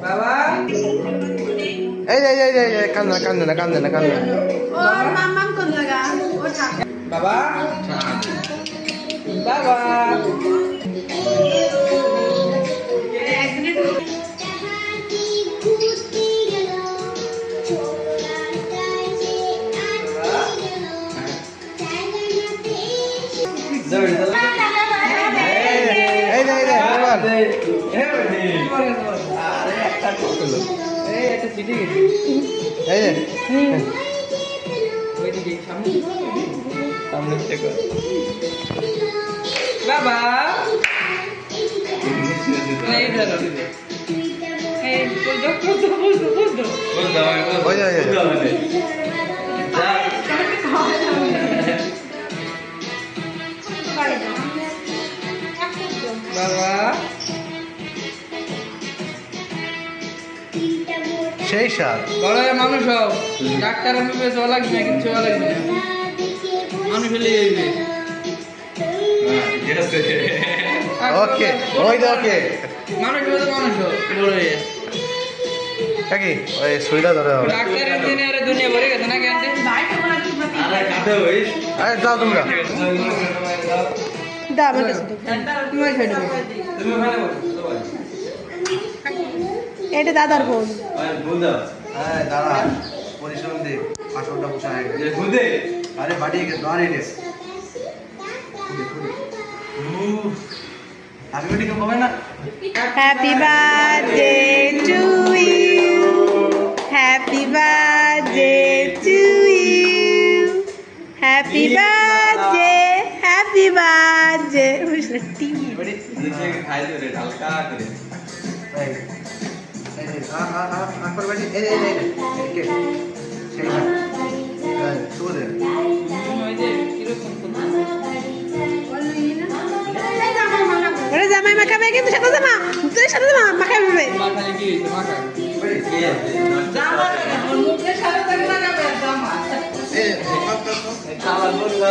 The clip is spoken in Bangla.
বাবা এই কান্দে না ওর মাম্মাম কোন জায়গা ওঠা বাবা বাবা বাবা বাবা সেই সার বড় মানুষ হোক ডাক্তার এমবিবিএস হওয়া লাগবে না কিছু হওয়া লাগবে না মানুষ হলে যাইবে ওকে ওই ওকে মানুষ হলে মানুষ হোক বড় হয়ে কাকি ওই সুইটা ধরে হবে ডাক্তারের দিনে আরে দুনিয়া ভরে গেছে না কেন আরে যাও তোমরা দা আমাকে তোমার সাইডে এটা দাদার ফোন হ্যাঁ দাঁড়া পরিশ্রম দে 500টা পোষা হয়ে গেছে আরে বাড়ি গেছে দাঁড়ে রে হ্যাপি বার্থডে কেউ হবে না happy birthday to you happy birthday to you happy birthday বুঝলে টিভি আঙ্কর বাড়ি এই কে সেই না শুভ দে ওরে জামাই মাখাবে কিন্তু সাথে জামা তুই সাথে জামা মাখাবে মাথায় কি হইছে মাথা জামা মুখের সাথে লাগাবে জামা এই খাওয়া বলবা